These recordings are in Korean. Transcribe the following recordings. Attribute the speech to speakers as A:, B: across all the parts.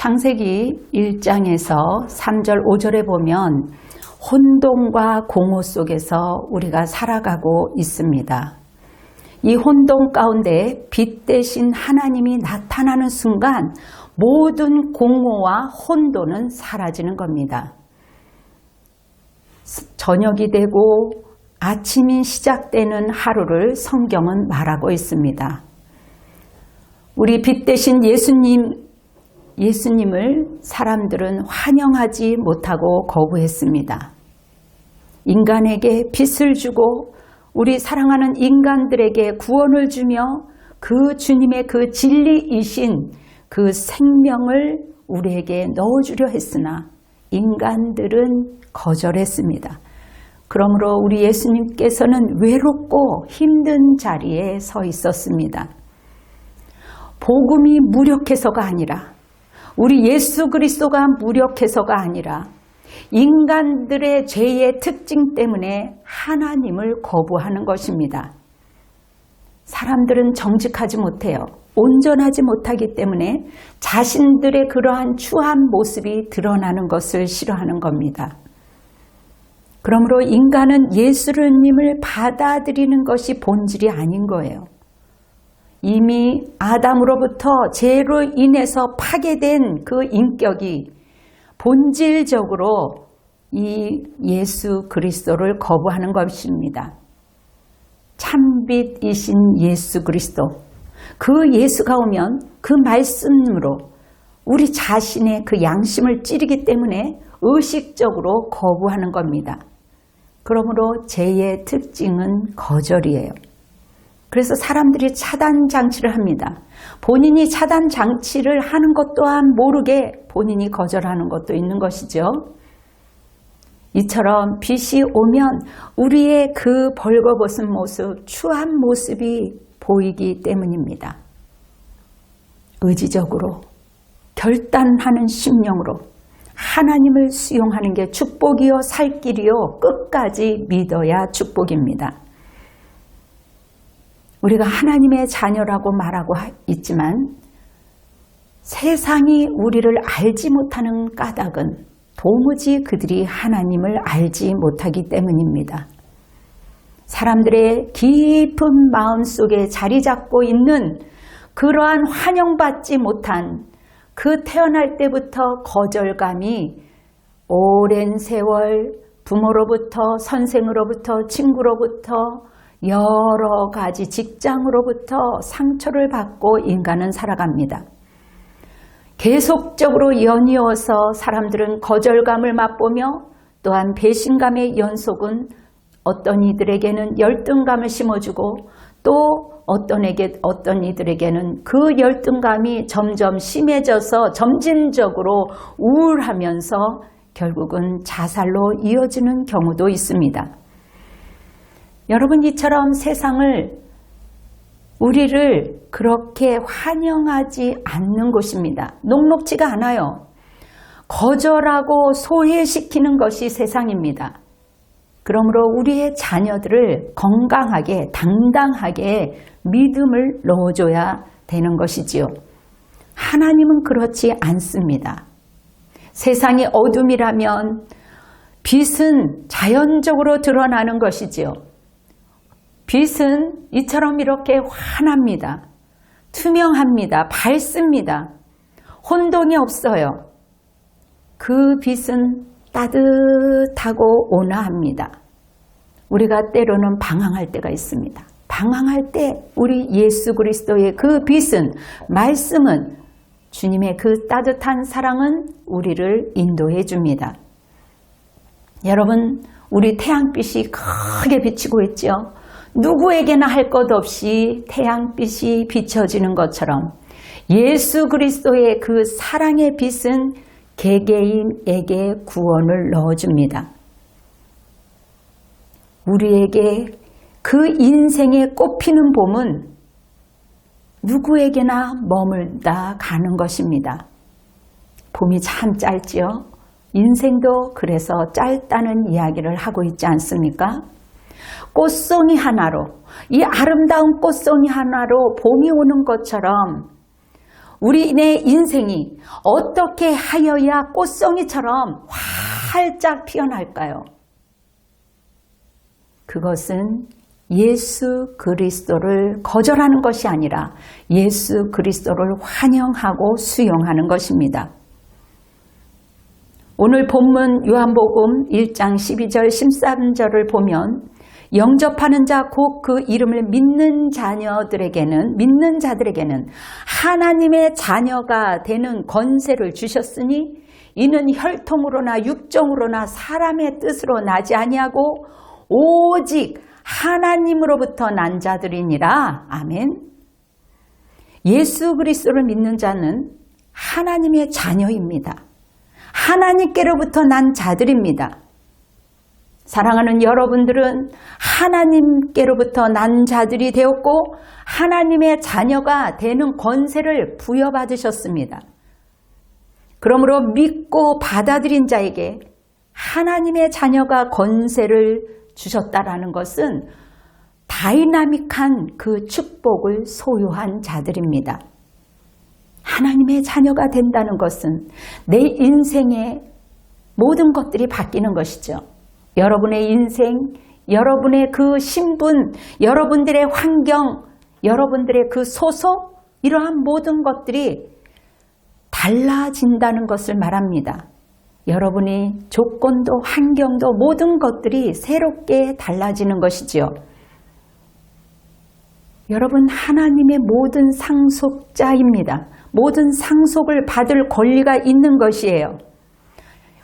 A: 창세기 1장에서 3절 5절에 보면 혼돈과 공허 속에서 우리가 살아가고 있습니다. 이 혼돈 가운데 빛 대신 하나님이 나타나는 순간 모든 공허와 혼돈은 사라지는 겁니다. 저녁이 되고 아침이 시작되는 하루를 성경은 말하고 있습니다. 우리 빛 대신 예수님을 사람들은 환영하지 못하고 거부했습니다. 인간에게 빛을 주고 우리 사랑하는 인간들에게 구원을 주며 그 주님의 그 진리이신 그 생명을 우리에게 넣어주려 했으나 인간들은 거절했습니다. 그러므로 우리 예수님께서는 외롭고 힘든 자리에 서 있었습니다. 복음이 무력해서가 아니라 우리 예수 그리스도가 무력해서가 아니라 인간들의 죄의 특징 때문에 하나님을 거부하는 것입니다. 사람들은 정직하지 못해요. 온전하지 못하기 때문에 자신들의 그러한 추한 모습이 드러나는 것을 싫어하는 겁니다. 그러므로 인간은 예수님을 받아들이는 것이 본질이 아닌 거예요. 이미 아담으로부터 죄로 인해서 파괴된 그 인격이 본질적으로 이 예수 그리스도를 거부하는 것입니다. 참빛이신 예수 그리스도, 그 예수가 오면 그 말씀으로 우리 자신의 그 양심을 찌르기 때문에 의식적으로 거부하는 겁니다. 그러므로 죄의 특징은 거절이에요. 그래서 사람들이 차단 장치를 합니다. 본인이 차단 장치를 하는 것 또한 모르게 본인이 거절하는 것도 있는 것이죠. 이처럼 빛이 오면 우리의 그 벌거벗은 모습, 추한 모습이 보이기 때문입니다. 의지적으로 결단하는 심령으로 하나님을 수용하는 게 축복이요 살 길이요 끝까지 믿어야 축복입니다. 우리가 하나님의 자녀라고 말하고 있지만 세상이 우리를 알지 못하는 까닭은 도무지 그들이 하나님을 알지 못하기 때문입니다. 사람들의 깊은 마음속에 자리 잡고 있는 그러한 환영받지 못한 그 태어날 때부터 거절감이 오랜 세월 부모로부터 선생으로부터 친구로부터 여러 가지 직장으로부터 상처를 받고 인간은 살아갑니다. 계속적으로 연이어서 사람들은 거절감을 맛보며 또한 배신감의 연속은 어떤 이들에게는 열등감을 심어주고 또 어떤 이들에게는 그 열등감이 점점 심해져서 점진적으로 우울하면서 결국은 자살로 이어지는 경우도 있습니다. 여러분, 이처럼 세상을 우리를 그렇게 환영하지 않는 곳입니다. 녹록지가 않아요. 거절하고 소외시키는 것이 세상입니다. 그러므로 우리의 자녀들을 건강하게 당당하게 믿음을 넣어줘야 되는 것이지요. 하나님은 그렇지 않습니다. 세상이 어둠이라면 빛은 자연적으로 드러나는 것이지요. 빛은 이처럼 이렇게 환합니다. 투명합니다. 밝습니다. 혼동이 없어요. 그 빛은 따뜻하고 온화합니다. 우리가 때로는 방황할 때가 있습니다. 방황할 때 우리 예수 그리스도의 그 빛은, 말씀은, 주님의 그 따뜻한 사랑은 우리를 인도해 줍니다. 여러분, 우리 태양빛이 크게 비치고 있죠. 누구에게나 할 것 없이 태양빛이 비춰지는 것처럼 예수 그리스도의 그 사랑의 빛은 개개인에게 구원을 넣어줍니다. 우리에게 그 인생에 꽃피는 봄은 누구에게나 머물다 가는 것입니다. 봄이 참 짧지요. 인생도 그래서 짧다는 이야기를 하고 있지 않습니까? 꽃송이 하나로, 이 아름다운 꽃송이 하나로 봄이 오는 것처럼 우리의 인생이 어떻게 하여야 꽃송이처럼 활짝 피어날까요? 그것은 예수 그리스도를 거절하는 것이 아니라 예수 그리스도를 환영하고 수용하는 것입니다. 오늘 본문 요한복음 1장 12절 13절을 보면 영접하는 자 곧 그 이름을 믿는 자들에게는 하나님의 자녀가 되는 권세를 주셨으니 이는 혈통으로나 육정으로나 사람의 뜻으로 나지 아니하고 오직 하나님으로부터 난 자들이니라. 아멘. 예수 그리스도를 믿는 자는 하나님의 자녀입니다. 하나님께로부터 난 자들입니다. 사랑하는 여러분들은 하나님께로부터 난 자들이 되었고 하나님의 자녀가 되는 권세를 부여받으셨습니다. 그러므로 믿고 받아들인 자에게 하나님의 자녀가 권세를 주셨다라는 것은 다이나믹한 그 축복을 소유한 자들입니다. 하나님의 자녀가 된다는 것은 내 인생의 모든 것들이 바뀌는 것이죠. 여러분의 인생, 여러분의 그 신분, 여러분들의 환경, 여러분들의 그 소속, 이러한 모든 것들이 달라진다는 것을 말합니다. 여러분의 조건도 환경도 모든 것들이 새롭게 달라지는 것이지요. 여러분 하나님의 모든 상속자입니다. 모든 상속을 받을 권리가 있는 것이에요.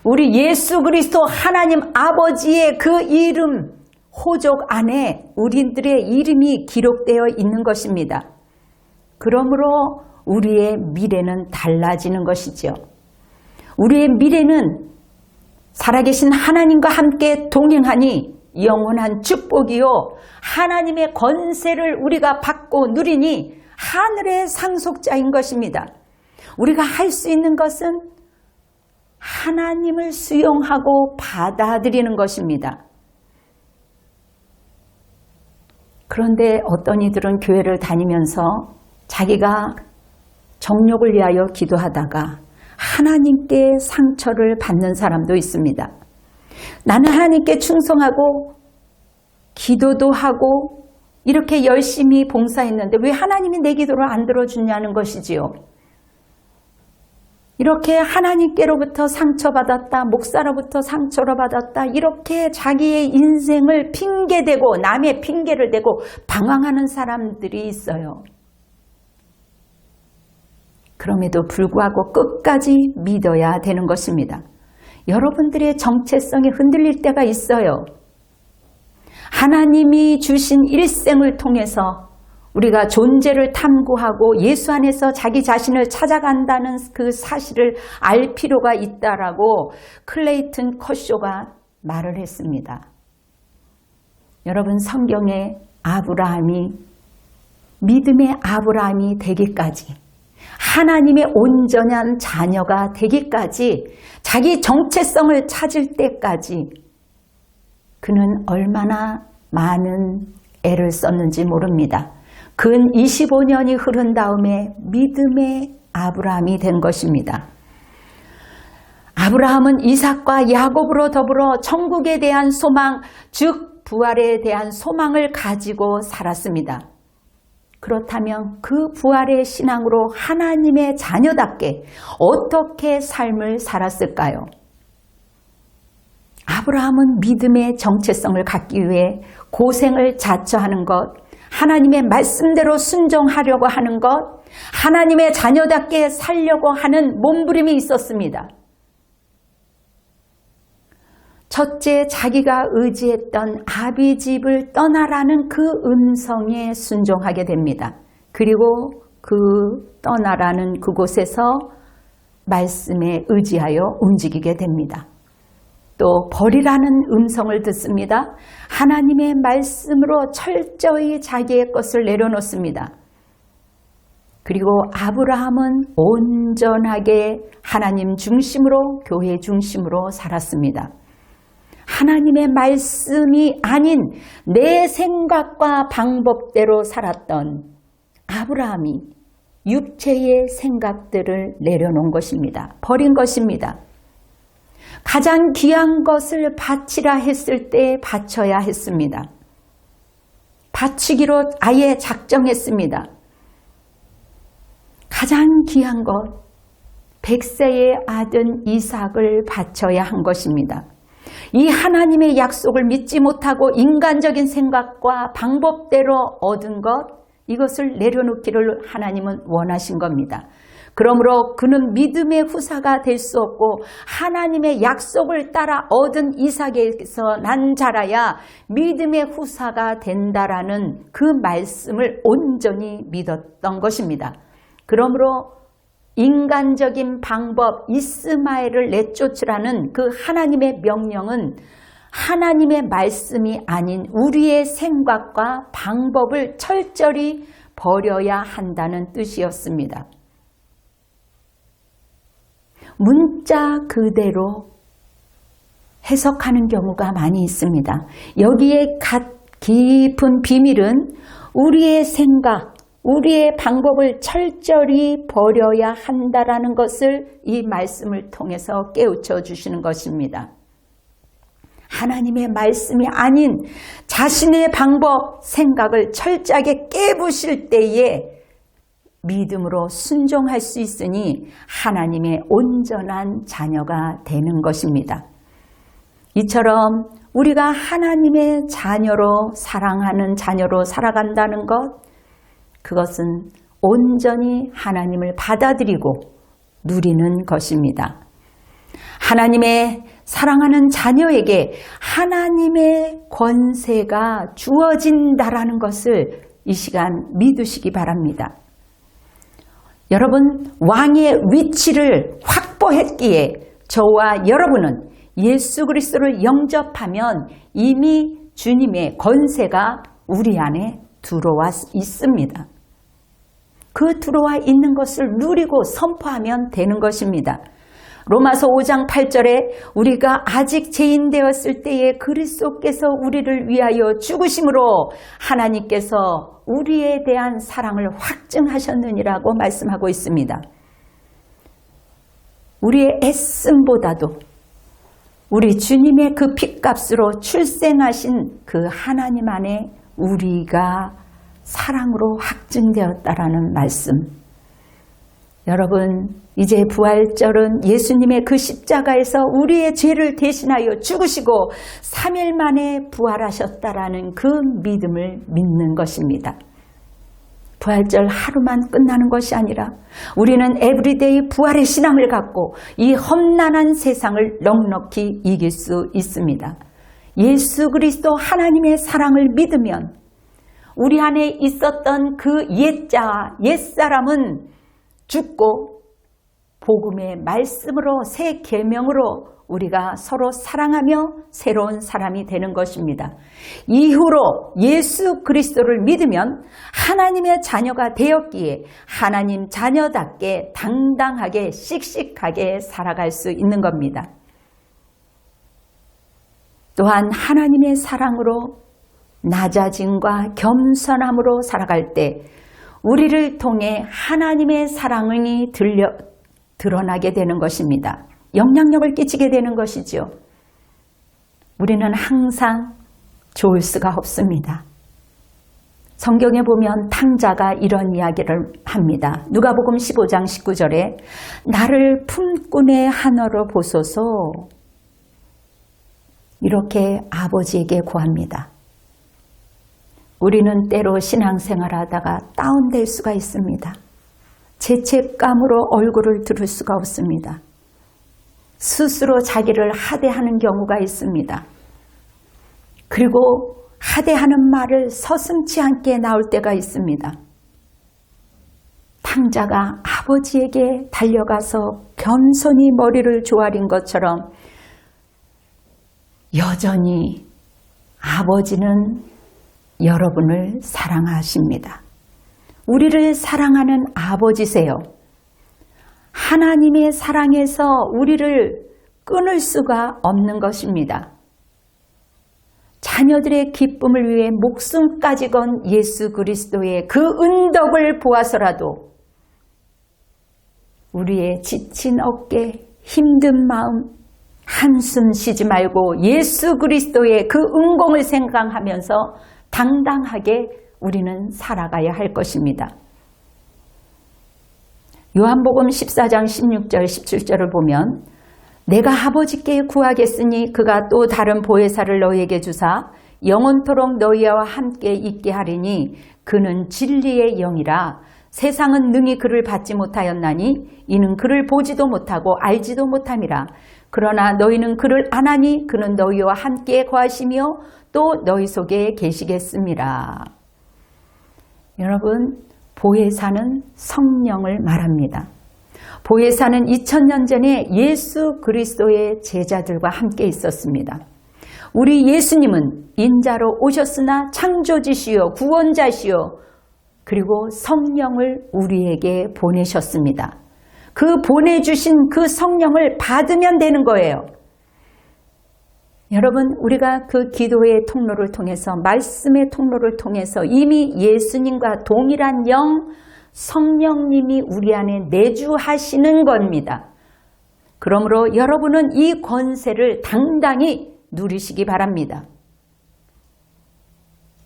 A: 우리 예수 그리스도 하나님 아버지의 그 이름, 호족 안에 우리들의 이름이 기록되어 있는 것입니다. 그러므로 우리의 미래는 달라지는 것이죠. 우리의 미래는 살아계신 하나님과 함께 동행하니 영원한 축복이요 하나님의 권세를 우리가 받고 누리니 하늘의 상속자인 것입니다. 우리가 할 수 있는 것은 하나님을 수용하고 받아들이는 것입니다. 그런데 어떤 이들은 교회를 다니면서 자기가 정욕을 위하여 기도하다가 하나님께 상처를 받는 사람도 있습니다. 나는 하나님께 충성하고 기도도 하고 이렇게 열심히 봉사했는데 왜 하나님이 내 기도를 안 들어주냐는 것이지요. 이렇게 하나님께로부터 상처받았다, 목사로부터 상처를 받았다, 이렇게 자기의 인생을 핑계대고 남의 핑계를 대고 방황하는 사람들이 있어요. 그럼에도 불구하고 끝까지 믿어야 되는 것입니다. 여러분들의 정체성이 흔들릴 때가 있어요. 하나님이 주신 일생을 통해서 우리가 존재를 탐구하고 예수 안에서 자기 자신을 찾아간다는 그 사실을 알 필요가 있다라고 클레이튼 커쇼가 말을 했습니다. 여러분 성경에 아브라함이 믿음의 아브라함이 되기까지 하나님의 온전한 자녀가 되기까지 자기 정체성을 찾을 때까지 그는 얼마나 많은 애를 썼는지 모릅니다. 근 25년이 흐른 다음에 믿음의 아브라함이 된 것입니다. 아브라함은 이삭과 야곱으로 더불어 천국에 대한 소망, 즉 부활에 대한 소망을 가지고 살았습니다. 그렇다면 그 부활의 신앙으로 하나님의 자녀답게 어떻게 삶을 살았을까요? 아브라함은 믿음의 정체성을 갖기 위해 고생을 자처하는 것, 하나님의 말씀대로 순종하려고 하는 것, 하나님의 자녀답게 살려고 하는 몸부림이 있었습니다. 첫째, 자기가 의지했던 아비집을 떠나라는 그 음성에 순종하게 됩니다. 그리고 그 떠나라는 그곳에서 말씀에 의지하여 움직이게 됩니다. 또 버리라는 음성을 듣습니다. 하나님의 말씀으로 철저히 자기의 것을 내려놓습니다. 그리고 아브라함은 온전하게 하나님 중심으로 교회 중심으로 살았습니다. 하나님의 말씀이 아닌 내 생각과 방법대로 살았던 아브라함이 육체의 생각들을 내려놓은 것입니다. 버린 것입니다. 가장 귀한 것을 바치라 했을 때 바쳐야 했습니다. 바치기로 아예 작정했습니다. 가장 귀한 것, 100세의 아들 이삭을 바쳐야 한 것입니다. 이 하나님의 약속을 믿지 못하고 인간적인 생각과 방법대로 얻은 것, 이것을 내려놓기를 하나님은 원하신 겁니다. 그러므로 그는 믿음의 후사가 될 수 없고 하나님의 약속을 따라 얻은 이삭에게서 난 자라야 믿음의 후사가 된다라는 그 말씀을 온전히 믿었던 것입니다. 그러므로 인간적인 방법 이스마엘을 내쫓으라는 그 하나님의 명령은 하나님의 말씀이 아닌 우리의 생각과 방법을 철저히 버려야 한다는 뜻이었습니다. 문자 그대로 해석하는 경우가 많이 있습니다. 여기에 깊은 비밀은 우리의 생각, 우리의 방법을 철저히 버려야 한다라는 것을 이 말씀을 통해서 깨우쳐 주시는 것입니다. 하나님의 말씀이 아닌 자신의 방법, 생각을 철저하게 깨부실 때에 믿음으로 순종할 수 있으니 하나님의 온전한 자녀가 되는 것입니다. 이처럼 우리가 하나님의 자녀로 사랑하는 자녀로 살아간다는 것, 그것은 온전히 하나님을 받아들이고 누리는 것입니다. 하나님의 사랑하는 자녀에게 하나님의 권세가 주어진다라는 것을 이 시간 믿으시기 바랍니다. 여러분, 왕의 위치를 확보했기에 저와 여러분은 예수 그리스도를 영접하면 이미 주님의 권세가 우리 안에 들어와 있습니다. 그 들어와 있는 것을 누리고 선포하면 되는 것입니다. 로마서 5장 8절에 우리가 아직 죄인 되었을 때에 그리스도께서 우리를 위하여 죽으심으로 하나님께서 우리에 대한 사랑을 확증하셨느니라고 말씀하고 있습니다. 우리의 애씀보다도 우리 주님의 그 핏값으로 출생하신 그 하나님 안에 우리가 사랑으로 확증되었다라는 말씀. 여러분, 이제 부활절은 예수님의 그 십자가에서 우리의 죄를 대신하여 죽으시고 3일 만에 부활하셨다라는 그 믿음을 믿는 것입니다. 부활절 하루만 끝나는 것이 아니라 우리는 에브리데이 부활의 신앙을 갖고 이 험난한 세상을 넉넉히 이길 수 있습니다. 예수 그리스도 하나님의 사랑을 믿으면 우리 안에 있었던 그 옛자와 옛사람은 죽고 복음의 말씀으로 새 계명으로 우리가 서로 사랑하며 새로운 사람이 되는 것입니다. 이후로 예수 그리스도를 믿으면 하나님의 자녀가 되었기에 하나님 자녀답게 당당하게 씩씩하게 살아갈 수 있는 겁니다. 또한 하나님의 사랑으로 낮아짐과 겸손함으로 살아갈 때 우리를 통해 하나님의 사랑이 드러나게 되는 것입니다. 영향력을 끼치게 되는 것이죠. 우리는 항상 좋을 수가 없습니다. 성경에 보면 탕자가 이런 이야기를 합니다. 누가복음 15장 19절에 나를 품꾼의 하나로 보소서 이렇게 아버지에게 구합니다. 우리는 때로 신앙생활하다가 다운될 수가 있습니다. 죄책감으로 얼굴을 들을 수가 없습니다. 스스로 자기를 하대하는 경우가 있습니다. 그리고 하대하는 말을 서슴지 않게 나올 때가 있습니다. 탕자가 아버지에게 달려가서 겸손히 머리를 조아린 것처럼 여전히 아버지는 여러분을 사랑하십니다. 우리를 사랑하는 아버지세요. 하나님의 사랑에서 우리를 끊을 수가 없는 것입니다. 자녀들의 기쁨을 위해 목숨까지 건 예수 그리스도의 그 은덕을 보아서라도 우리의 지친 어깨, 힘든 마음, 한숨 쉬지 말고 예수 그리스도의 그 은공을 생각하면서 당당하게 우리는 살아가야 할 것입니다. 요한복음 14장 16절 17절을 보면 내가 아버지께 구하겠으니 그가 또 다른 보혜사를 너희에게 주사 영원토록 너희와 함께 있게 하리니 그는 진리의 영이라 세상은 능히 그를 받지 못하였나니 이는 그를 보지도 못하고 알지도 못함이라. 그러나 너희는 그를 아나니 그는 너희와 함께 거하시며 또 너희 속에 계시겠습니다. 여러분, 보혜사는 성령을 말합니다. 보혜사는 2000년 전에 예수 그리스도의 제자들과 함께 있었습니다. 우리 예수님은 인자로 오셨으나 창조주시요 구원자시요 그리고 성령을 우리에게 보내셨습니다. 그 보내주신 그 성령을 받으면 되는 거예요. 여러분, 우리가 그 기도의 통로를 통해서 말씀의 통로를 통해서 이미 예수님과 동일한 영 성령님이 우리 안에 내주하시는 겁니다. 그러므로 여러분은 이 권세를 당당히 누리시기 바랍니다.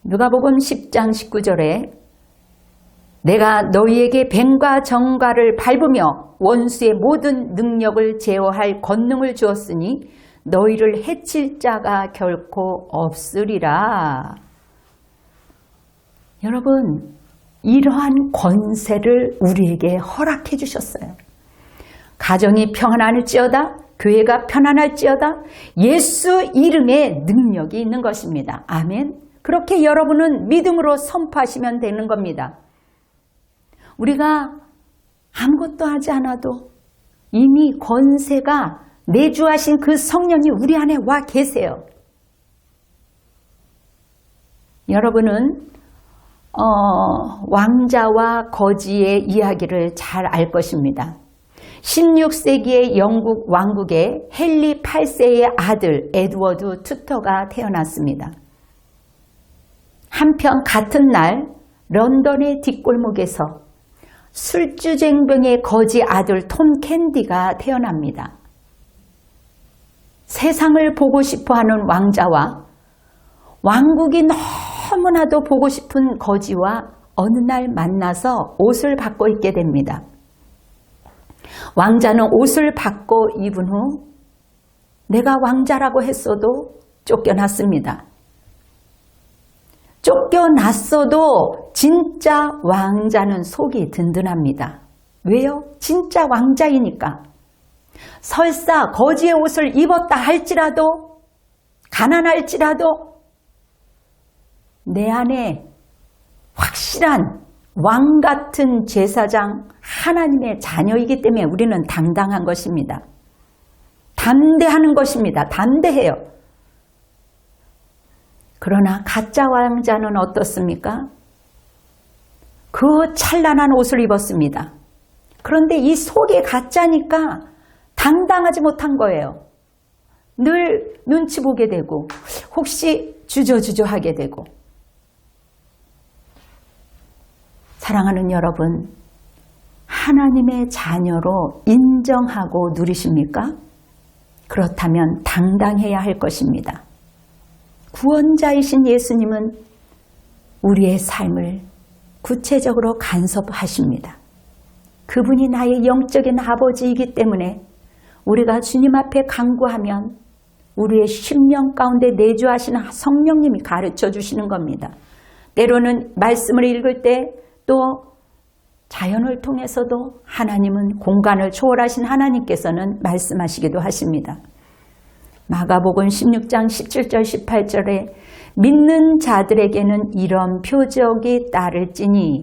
A: 누가복음 10장 19절에 내가 너희에게 뱀과 정갈을 밟으며 원수의 모든 능력을 제어할 권능을 주었으니 너희를 해칠 자가 결코 없으리라. 여러분, 이러한 권세를 우리에게 허락해 주셨어요. 가정이 평안할지어다, 교회가 편안할지어다, 예수 이름에 능력이 있는 것입니다. 아멘. 그렇게 여러분은 믿음으로 선포하시면 되는 겁니다. 우리가 아무것도 하지 않아도 이미 권세가 내주하신 그 성령이 우리 안에 와 계세요. 여러분은 왕자와 거지의 이야기를 잘 알 것입니다. 16세기의 영국 왕국의 헨리 8세의 아들 에드워드 투터가 태어났습니다. 한편 같은 날 런던의 뒷골목에서 술주쟁병의 거지 아들 톰 캔디가 태어납니다. 세상을 보고 싶어하는 왕자와 왕국이 너무나도 보고 싶은 거지와 어느 날 만나서 옷을 바꿔 입게 됩니다. 왕자는 옷을 바꿔 입은 후 내가 왕자라고 했어도 쫓겨났습니다. 쫓겨났어도 진짜 왕자는 속이 든든합니다. 왜요? 진짜 왕자이니까. 설사 거지의 옷을 입었다 할지라도, 가난할지라도 내 안에 확실한 왕 같은 제사장 하나님의 자녀이기 때문에 우리는 당당한 것입니다. 담대하는 것입니다. 담대해요. 그러나 가짜 왕자는 어떻습니까? 그 찬란한 옷을 입었습니다. 그런데 이 속이 가짜니까 당당하지 못한 거예요. 늘 눈치 보게 되고 혹시 주저주저하게 되고. 사랑하는 여러분, 하나님의 자녀로 인정하고 누리십니까? 그렇다면 당당해야 할 것입니다. 구원자이신 예수님은 우리의 삶을 구체적으로 간섭하십니다. 그분이 나의 영적인 아버지이기 때문에 우리가 주님 앞에 간구하면 우리의 심령 가운데 내주하시는 성령님이 가르쳐 주시는 겁니다. 때로는 말씀을 읽을 때 또 자연을 통해서도 하나님은 공간을 초월하신 하나님께서는 말씀하시기도 하십니다. 마가복음 16장 17절 18절에 믿는 자들에게는 이런 표적이 따를지니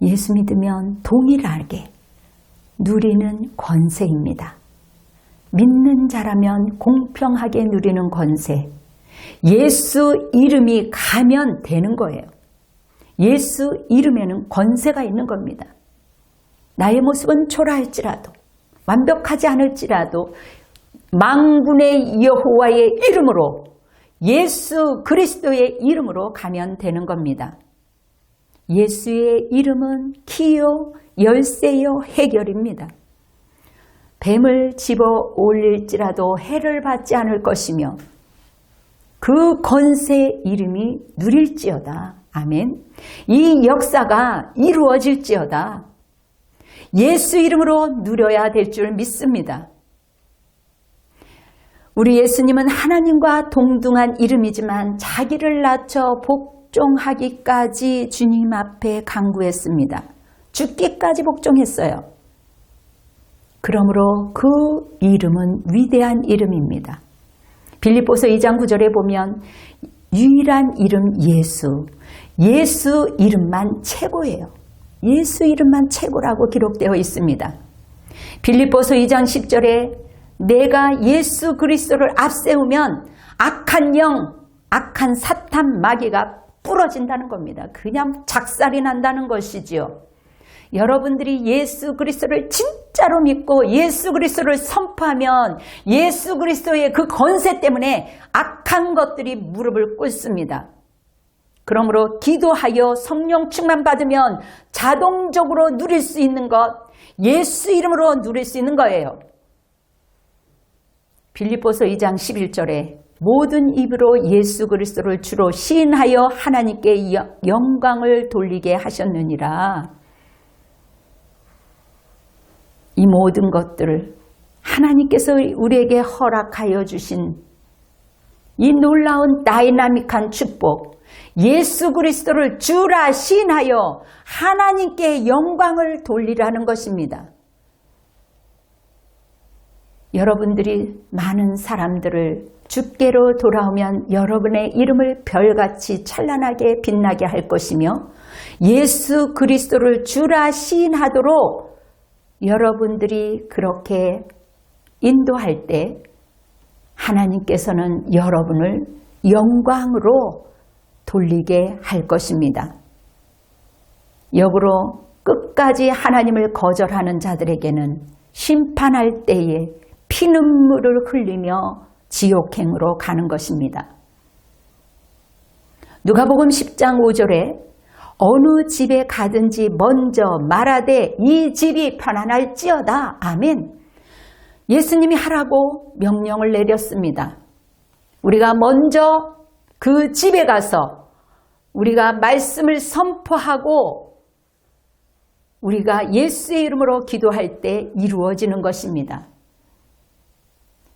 A: 예수 믿으면 동일하게 누리는 권세입니다. 믿는 자라면 공평하게 누리는 권세. 예수 이름이 가면 되는 거예요. 예수 이름에는 권세가 있는 겁니다. 나의 모습은 초라할지라도 완벽하지 않을지라도 만군의 여호와의 이름으로 예수 그리스도의 이름으로 가면 되는 겁니다. 예수의 이름은 키요 열쇠요 해결입니다. 뱀을 집어 올릴지라도 해를 받지 않을 것이며 그 권세 이름이 누릴지어다. 아멘. 이 역사가 이루어질지어다. 예수 이름으로 누려야 될 줄 믿습니다. 우리 예수님은 하나님과 동등한 이름이지만 자기를 낮춰 복종하기까지 주님 앞에 간구했습니다. 죽기까지 복종했어요. 그러므로 그 이름은 위대한 이름입니다. 빌립보서 2장 9절에 보면 유일한 이름 예수, 예수 이름만 최고예요. 예수 이름만 최고라고 기록되어 있습니다. 빌립보서 2장 10절에 내가 예수 그리스도를 앞세우면 악한 영, 악한 사탄 마귀가 부러진다는 겁니다. 그냥 작살이 난다는 것이지요. 여러분들이 예수 그리스도를 진짜로 믿고 예수 그리스도를 선포하면 예수 그리스도의 그 권세 때문에 악한 것들이 무릎을 꿇습니다. 그러므로 기도하여 성령 충만 받으면 자동적으로 누릴 수 있는 것, 예수 이름으로 누릴 수 있는 거예요. 빌립보서 2장 11절에 모든 입으로 예수 그리스도를 주로 시인하여 하나님께 영광을 돌리게 하셨느니라. 이 모든 것들을 하나님께서 우리에게 허락하여 주신 이 놀라운 다이나믹한 축복, 예수 그리스도를 주라 시인하여 하나님께 영광을 돌리라는 것입니다. 여러분들이 많은 사람들을 주께로 돌아오면 여러분의 이름을 별같이 찬란하게 빛나게 할 것이며 예수 그리스도를 주라 시인하도록 여러분들이 그렇게 인도할 때 하나님께서는 여러분을 영광으로 돌리게 할 것입니다. 역으로 끝까지 하나님을 거절하는 자들에게는 심판할 때에 피눈물을 흘리며 지옥행으로 가는 것입니다. 누가복음 10장 5절에 어느 집에 가든지 먼저 말하되 이 집이 편안할지어다. 아멘. 예수님이 하라고 명령을 내렸습니다. 우리가 먼저 그 집에 가서 우리가 말씀을 선포하고 우리가 예수의 이름으로 기도할 때 이루어지는 것입니다.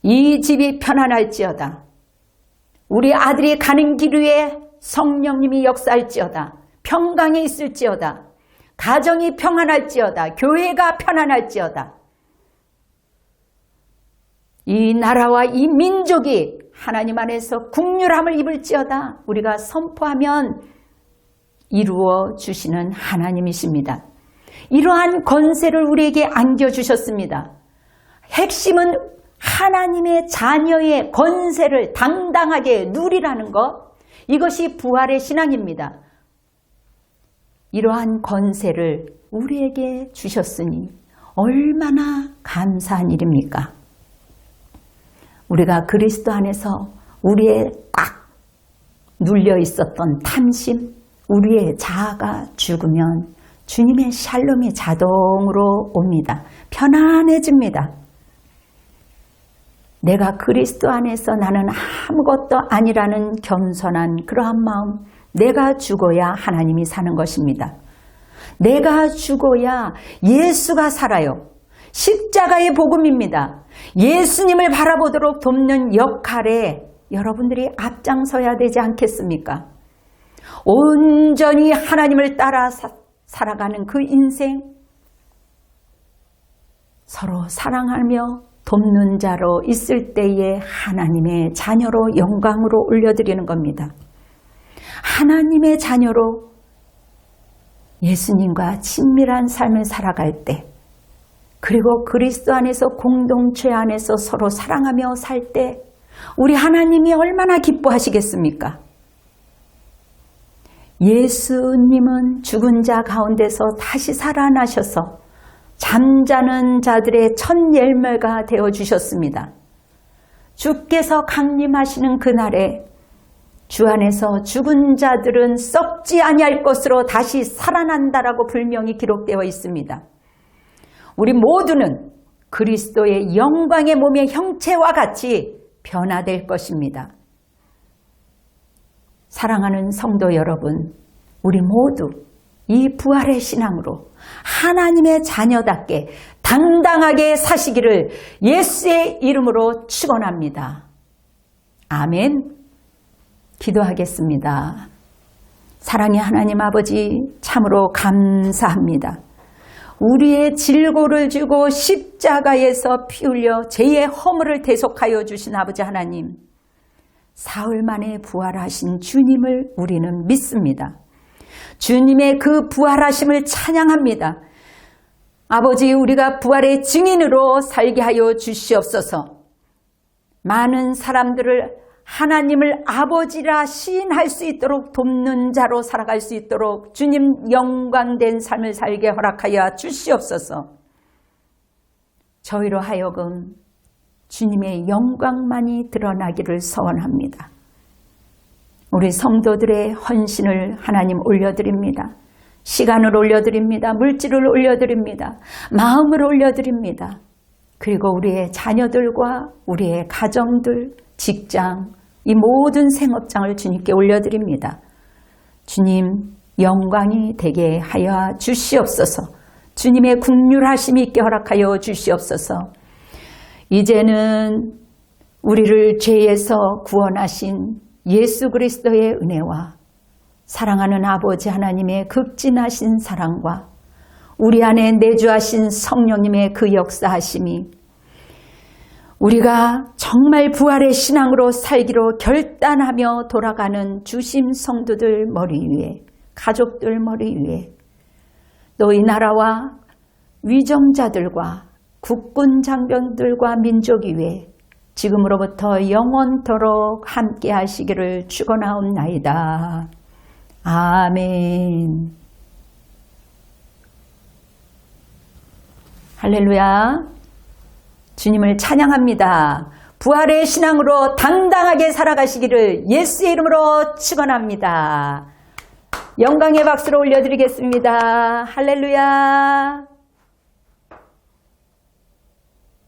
A: 이 집이 편안할지어다. 우리 아들이 가는 길 위에 성령님이 역사할지어다. 평강이 있을지어다. 가정이 평안할지어다. 교회가 편안할지어다. 이 나라와 이 민족이 하나님 안에서 긍휼함을 입을지어다. 우리가 선포하면 이루어 주시는 하나님이십니다. 이러한 권세를 우리에게 안겨주셨습니다. 핵심은 하나님의 자녀의 권세를 당당하게 누리라는 것, 이것이 부활의 신앙입니다. 이러한 권세를 우리에게 주셨으니 얼마나 감사한 일입니까? 우리가 그리스도 안에서 우리의 꽉 눌려 있었던 탐심, 우리의 자아가 죽으면 주님의 샬롬이 자동으로 옵니다. 편안해집니다. 내가 그리스도 안에서 나는 아무것도 아니라는 겸손한 그러한 마음, 내가 죽어야 하나님이 사는 것입니다. 내가 죽어야 예수가 살아요. 십자가의 복음입니다. 예수님을 바라보도록 돕는 역할에 여러분들이 앞장서야 되지 않겠습니까? 온전히 하나님을 따라 살아가는 그 인생, 서로 사랑하며 돕는 자로 있을 때에 하나님의 자녀로 영광으로 올려드리는 겁니다. 하나님의 자녀로 예수님과 친밀한 삶을 살아갈 때, 그리고 그리스도 안에서 공동체 안에서 서로 사랑하며 살 때 우리 하나님이 얼마나 기뻐하시겠습니까? 예수님은 죽은 자 가운데서 다시 살아나셔서 잠자는 자들의 첫 열매가 되어주셨습니다. 주께서 강림하시는 그날에 주 안에서 죽은 자들은 썩지 아니할 것으로 다시 살아난다라고 분명히 기록되어 있습니다. 우리 모두는 그리스도의 영광의 몸의 형체와 같이 변화될 것입니다. 사랑하는 성도 여러분, 우리 모두 이 부활의 신앙으로 하나님의 자녀답게 당당하게 사시기를 예수의 이름으로 축원합니다. 아멘. 기도하겠습니다. 사랑의 하나님 아버지, 참으로 감사합니다. 우리의 질고를 주고 십자가에서 피 흘려 죄의 허물을 대속하여 주신 아버지 하나님, 사흘 만에 부활하신 주님을 우리는 믿습니다. 주님의 그 부활하심을 찬양합니다. 아버지, 우리가 부활의 증인으로 살게 하여 주시옵소서. 많은 사람들을 하나님을 아버지라 시인할 수 있도록 돕는 자로 살아갈 수 있도록 주님 영광된 삶을 살게 허락하여 주시옵소서. 저희로 하여금 주님의 영광만이 드러나기를 소원합니다. 우리 성도들의 헌신을 하나님 올려드립니다. 시간을 올려드립니다. 물질을 올려드립니다. 마음을 올려드립니다. 그리고 우리의 자녀들과 우리의 가정들, 직장, 이 모든 생업장을 주님께 올려드립니다. 주님, 영광이 되게 하여 주시옵소서. 주님의 긍휼하심이 있게 허락하여 주시옵소서. 이제는 우리를 죄에서 구원하신 예수 그리스도의 은혜와 사랑하는 아버지 하나님의 극진하신 사랑과 우리 안에 내주하신 성령님의 그 역사하심이 우리가 정말 부활의 신앙으로 살기로 결단하며 돌아가는 주심 성도들 머리 위에, 가족들 머리 위에, 또 이 나라와 위정자들과 국군 장병들과 민족 위에 지금으로부터 영원토록 함께 하시기를 축원하옵나이다. 아멘. 할렐루야. 주님을 찬양합니다. 부활의 신앙으로 당당하게 살아가시기를 예수의 이름으로 축원합니다. 영광의 박수를 올려드리겠습니다. 할렐루야.